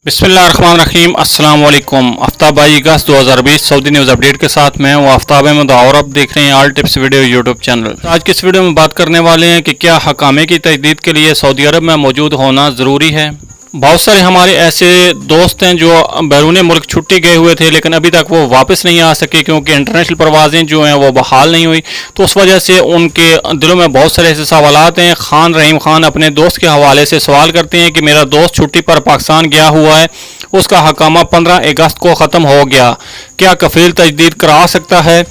बिस्मिल्लाहिर्रहमानिर्रहीम अस्सलाम वालेकुम। आफ्ताब भाई अगस्त 2020 सऊदी न्यूज़ अपडेट के साथ मैं हूँ आफ्ताब अहमद और आप देख रहे हैं all tips video YouTube channel. तो आज की इस वीडियो में बात करने वाले हैं कि क्या हकामे की तजदीद के लिए सऊदी अरब में मौजूद होना ज़रूरी है। बहुत सारे हमारे ऐसे दोस्त हैं जो बैरून मुल्क छुट्टी गए हुए थे लेकिन अभी तक वो वापस नहीं आ सके क्योंकि इंटरनेशनल परवाज़ें जो हैं वो बहाल नहीं हुई। तो उस वजह से उनके दिलों में बहुत सारे ऐसे सवालात हैं। खान रहीम खान अपने दोस्त के हवाले से सवाल करते हैं कि मेरा दोस्त छुट्टी पर पाकिस्तान गया हुआ है, उसका हकामा 15 अगस्त को ख़त्म हो गया, क्या कफ़ील तजदीद करा सकता है।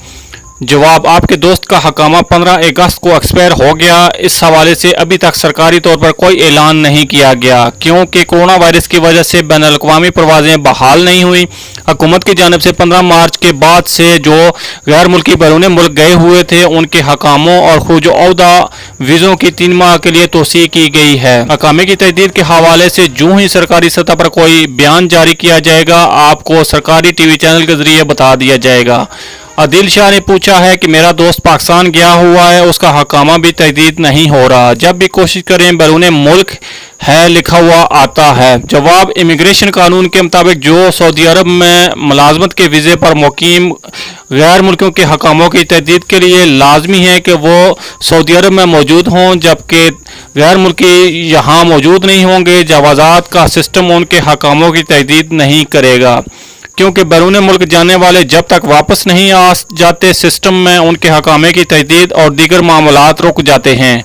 जवाब, आपके दोस्त का हकामा 15 अगस्त को एक्सपायर हो गया। इस हवाले से अभी तक सरकारी तौर पर कोई ऐलान नहीं किया गया क्योंकि कोरोना वायरस की वजह से बैन अल-अक़वामी परवाज़ें बहाल नहीं हुई। हुकूमत की जानिब से 15 मार्च के बाद से जो गैर मुल्की बैरून मुल्क गए हुए थे उनके हकामों और खुज औहदा वीज़ों की 3 माह के लिए तोसी की गई है। हकामे की तजदीद के हवाले से जो ही सरकारी सतह पर कोई बयान जारी किया जाएगा आपको सरकारी टीवी चैनल के ज़रिए बता दिया जाएगा। आदिल शाह ने पूछा है कि मेरा दोस्त पाकिस्तान गया हुआ है, उसका हकामा भी तजदीद नहीं हो रहा, जब भी कोशिश करें बैरून मुल्क है लिखा हुआ आता है। जवाब, इमिग्रेशन कानून के मुताबिक जो सऊदी अरब में मुलाजमत के वीज़े पर मुकीम गैर मुल्कियों के हकामों की तजदीद के लिए लाजमी है कि वो सऊदी अरब में मौजूद हों, जबकि गैर मुल्की यहाँ मौजूद नहीं होंगे। जवाज़ात का सिस्टम उनके हकामों की तजदीद नहीं करेगा क्योंकि बैरून मुल्क जाने वाले जब तक वापस नहीं आ जाते सिस्टम में उनके हकामे की तजदीद और दीगर मामलात रुक जाते हैं।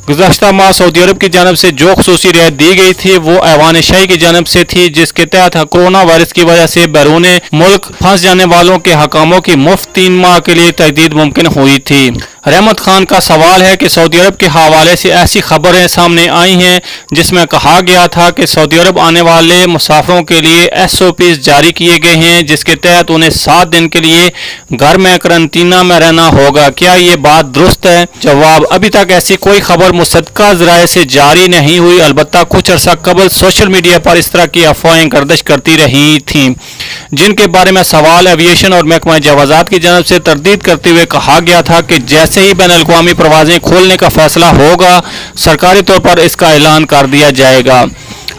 गुज़श्ता माह सऊदी अरब की जानब से जो खुसूसी रियायत दी गई थी वो ऐवान शाही की जानब से थी, जिसके तहत कोरोना वायरस की वजह से बैरून मुल्क फंस जाने वालों के हकामों की मुफ्त 3 माह के लिए तजदीद मुमकिन हुई थी। रहमत खान का सवाल है कि सऊदी अरब के हवाले से ऐसी खबरें सामने आई हैं जिसमें कहा गया था कि सऊदी अरब आने वाले मुसाफिरों के लिए SOPs जारी किए गए हैं जिसके तहत उन्हें 7 दिन के लिए घर में करंतना में रहना होगा, क्या ये बात दुरुस्त है। जवाब, अभी तक ऐसी कोई खबर मुसद्दका ज़राए से जारी नहीं हुई, अलबत्ता कुछ अर्सा कबल सोशल मीडिया पर इस तरह की अफवाहें गर्दिश करती रही थीं जिनके बारे में सवाल एविएशन और महकमा जवाज़ात की जानब से तरदीद करते हुए कहा गया था कि जैसे ही बैन अल-अक़वामी परवाज़ें खोलने का फैसला होगा सरकारी तौर पर इसका ऐलान कर दिया जाएगा।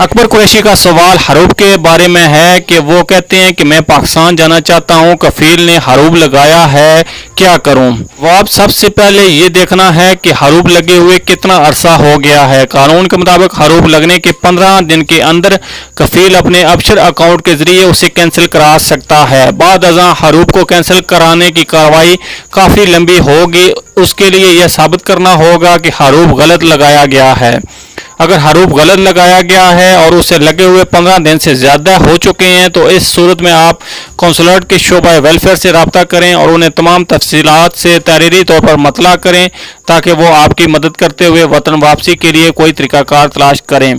अकबर कुरैशी का सवाल हरूब के बारे में है कि वो कहते हैं कि मैं पाकिस्तान जाना चाहता हूँ, कफील ने हरूब लगाया है, क्या करूँ। जवाब, सबसे पहले ये देखना है कि हरूब लगे हुए कितना अरसा हो गया है। कानून के मुताबिक हरूब लगने के 15 दिन के अंदर कफील अपने अबशर अकाउंट के जरिए उसे कैंसिल करा सकता है। बाद अज़ां हरूब को कैंसिल कराने की कार्रवाई काफ़ी लंबी होगी, उसके लिए यह साबित करना होगा कि हरूब गलत लगाया गया है। अगर हरूब गलत लगाया गया है और उसे लगे हुए 15 दिन से ज़्यादा हो चुके हैं तो इस सूरत में आप कौंसलेट के शोबा वेलफेयर से रब्ता करें और उन्हें तमाम तफसीलात से तहरीरी तौर पर मतला करें ताकि वो आपकी मदद करते हुए वतन वापसी के लिए कोई तरीक़ाकार तलाश करें।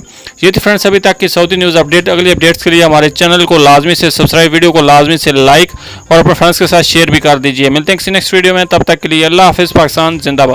ये थी फ्रेंड्स अभी तक की सऊदी न्यूज़ अपडेट। अगली अपडेट्स के लिए हमारे चैनल को लाजमी से सब्सक्राइब, वीडियो को लाजमी से लाइक और अपने फ्रेंड्स के साथ शेयर भी कर दीजिए। मिलते हैं किसी नेक्स्ट वीडियो में, तब तक के लिए अल्लाह हाफ़िज़। पाकिस्तान जिंदाबाद।